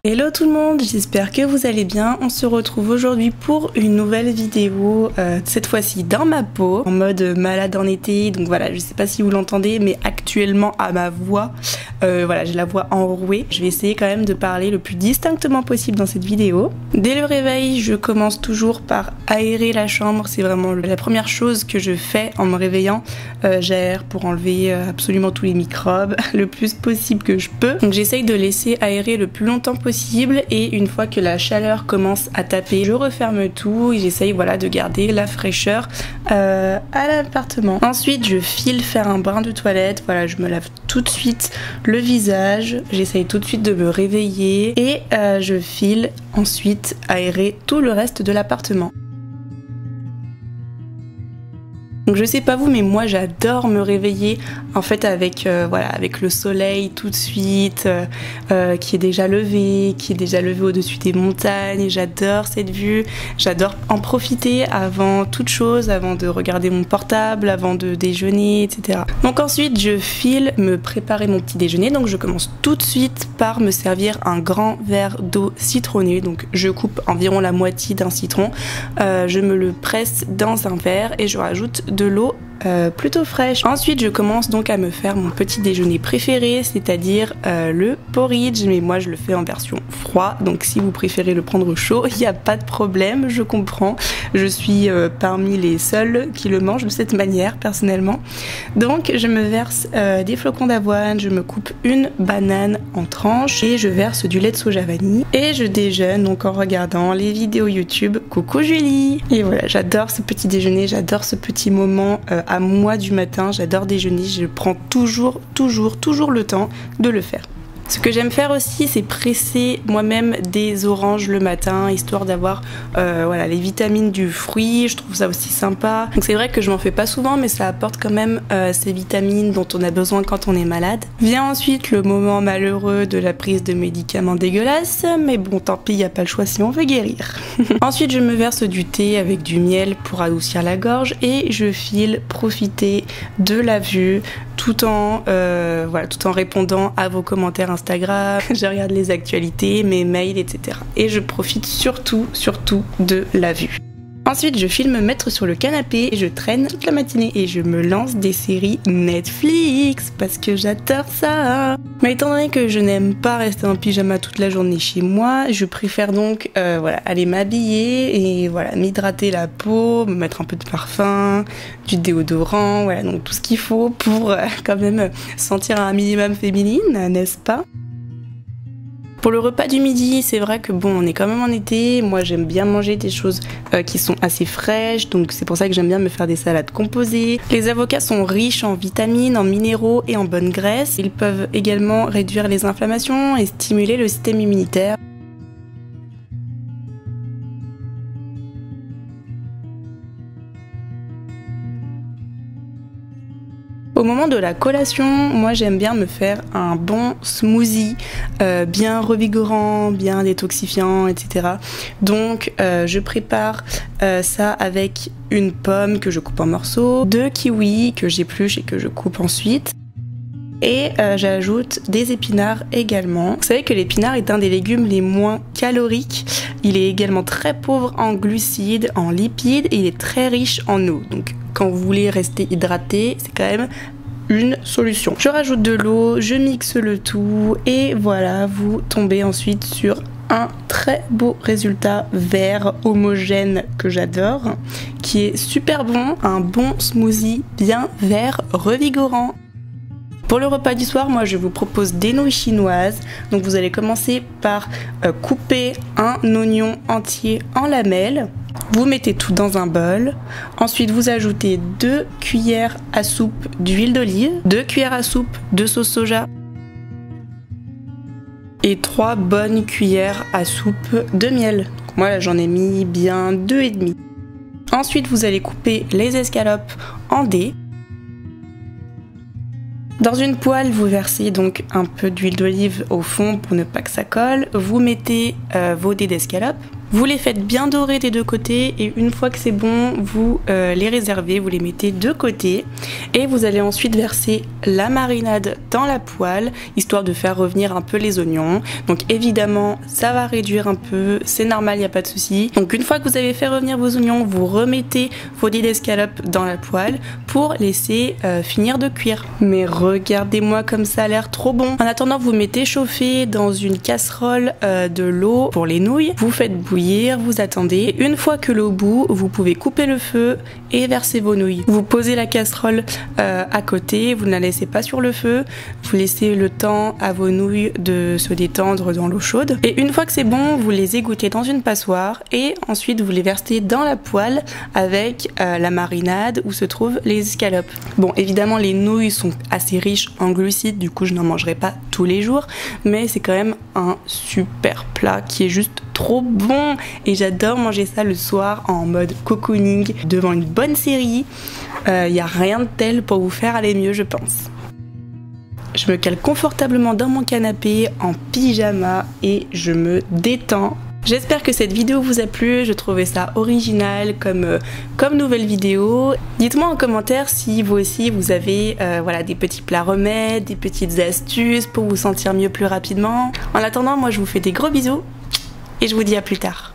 Hello tout le monde, j'espère que vous allez bien. On se retrouve aujourd'hui pour une nouvelle vidéo, cette fois-ci dans ma peau, en mode malade en été. Donc voilà, je sais pas si vous l'entendez, mais actuellement à ma voix, voilà, j'ai la voix enrouée. Je vais essayer quand même de parler le plus distinctement possible dans cette vidéo. Dès le réveil, je commence toujours par aérer la chambre. C'est vraiment la première chose que je fais en me réveillant. J'aère pour enlever absolument tous les microbes le plus possible que je peux. Donc j'essaye de laisser aérer le plus longtemps possible. Et une fois que la chaleur commence à taper, je referme tout et j'essaye voilà, de garder la fraîcheur à l'appartement. Ensuite je file faire un bain de toilette, voilà, je me lave tout de suite le visage, j'essaye tout de suite de me réveiller et je file ensuite aérer tout le reste de l'appartement. Donc je sais pas vous, mais moi j'adore me réveiller en fait avec voilà, avec le soleil tout de suite qui est déjà levé au-dessus des montagnes. J'adore cette vue, j'adore en profiter avant toute chose, avant de regarder mon portable, avant de déjeuner, etc. Donc ensuite je file me préparer mon petit déjeuner, donc je commence tout de suite par me servir un grand verre d'eau citronnée. Donc je coupe environ la moitié d'un citron, je me le presse dans un verre et je rajoute de l'eau plutôt fraîche. Ensuite je commence donc à me faire mon petit déjeuner préféré, c'est-à-dire le porridge, mais moi je le fais en version froid, donc si vous préférez le prendre chaud, il n'y a pas de problème, je comprends. Je suis parmi les seuls qui le mangent de cette manière personnellement. Donc je me verse des flocons d'avoine, je me coupe une banane en tranches et je verse du lait de soja vanille et je déjeune donc en regardant les vidéos YouTube Coucou Julie. Et voilà, j'adore ce petit déjeuner, j'adore ce petit moment à moi du matin, j'adore déjeuner, je prends toujours le temps de le faire. Ce que j'aime faire aussi, c'est presser moi-même des oranges le matin, histoire d'avoir voilà, les vitamines du fruit. Je trouve ça aussi sympa. Donc c'est vrai que je m'en fais pas souvent, mais ça apporte quand même ces vitamines dont on a besoin quand on est malade. Vient ensuite le moment malheureux de la prise de médicaments dégueulasses, mais bon, tant pis, y a pas le choix si on veut guérir. Ensuite, je me verse du thé avec du miel pour adoucir la gorge et je file profiter de la vue tout en répondant à vos commentaires Instagram, je regarde les actualités, mes mails, etc. Et je profite surtout de la vue. Ensuite, je file me mettre sur le canapé et je traîne toute la matinée et je me lance des séries Netflix parce que j'adore ça. Mais étant donné que je n'aime pas rester en pyjama toute la journée chez moi, je préfère donc voilà, aller m'habiller et voilà, m'hydrater la peau, me mettre un peu de parfum, du déodorant, voilà, donc tout ce qu'il faut pour quand même sentir un minimum féminine, n'est-ce pas? Pour le repas du midi, c'est vrai que bon, on est quand même en été, moi j'aime bien manger des choses qui sont assez fraîches, donc c'est pour ça que j'aime bien me faire des salades composées. Les avocats sont riches en vitamines, en minéraux et en bonnes graisses. Ils peuvent également réduire les inflammations et stimuler le système immunitaire. Au moment de la collation, moi j'aime bien me faire un bon smoothie bien revigorant, bien détoxifiant, etc. Donc je prépare ça avec une pomme que je coupe en morceaux, 2 kiwis que j'épluche et que je coupe ensuite. Et j'ajoute des épinards également. Vous savez que l'épinard est un des légumes les moins caloriques. Il est également très pauvre en glucides, en lipides et il est très riche en eau. Donc quand vous voulez rester hydraté, c'est quand même une solution. Je rajoute de l'eau, je mixe le tout et voilà, vous tombez ensuite sur un très beau résultat vert homogène que j'adore, qui est super bon, un bon smoothie bien vert revigorant. Pour le repas du soir, moi je vous propose des nouilles chinoises. Donc vous allez commencer par couper un oignon entier en lamelles. Vous mettez tout dans un bol. Ensuite vous ajoutez 2 cuillères à soupe d'huile d'olive, 2 cuillères à soupe de sauce soja et 3 bonnes cuillères à soupe de miel. Moi j'en ai mis bien 2,5. Ensuite vous allez couper les escalopes en dés. Dans une poêle, vous versez donc un peu d'huile d'olive au fond pour ne pas que ça colle. Vous mettez vos dés d'escalope. Vous les faites bien dorer des deux côtés et une fois que c'est bon, vous les réservez, vous les mettez de côté et vous allez ensuite verser la marinade dans la poêle histoire de faire revenir un peu les oignons. Donc évidemment ça va réduire un peu, c'est normal, il n'y a pas de souci. Donc une fois que vous avez fait revenir vos oignons, vous remettez vos dés d'escalope dans la poêle pour laisser finir de cuire. Mais regardez-moi comme ça a l'air trop bon. En attendant, vous mettez chauffer dans une casserole de l'eau pour les nouilles, vous faites bouillir, vous attendez. Une fois que l'eau bout, vous pouvez couper le feu et verser vos nouilles. Vous posez la casserole à côté, vous ne la laissez pas sur le feu, vous laissez le temps à vos nouilles de se détendre dans l'eau chaude. Et une fois que c'est bon, vous les égouttez dans une passoire et ensuite vous les versez dans la poêle avec la marinade où se trouvent les escalopes. Bon, évidemment les nouilles sont assez riches en glucides, du coup je n'en mangerai pas tous les jours, mais c'est quand même un super plat qui est juste trop bon et j'adore manger ça le soir en mode cocooning devant une bonne série. Y a rien de tel pour vous faire aller mieux, je pense. Je me cale confortablement dans mon canapé en pyjama et je me détends. J'espère que cette vidéo vous a plu, je trouvais ça original comme nouvelle vidéo. Dites-moi en commentaire si vous aussi vous avez voilà, des petits plats remèdes, des petites astuces pour vous sentir mieux plus rapidement. En attendant, moi je vous fais des gros bisous et je vous dis à plus tard.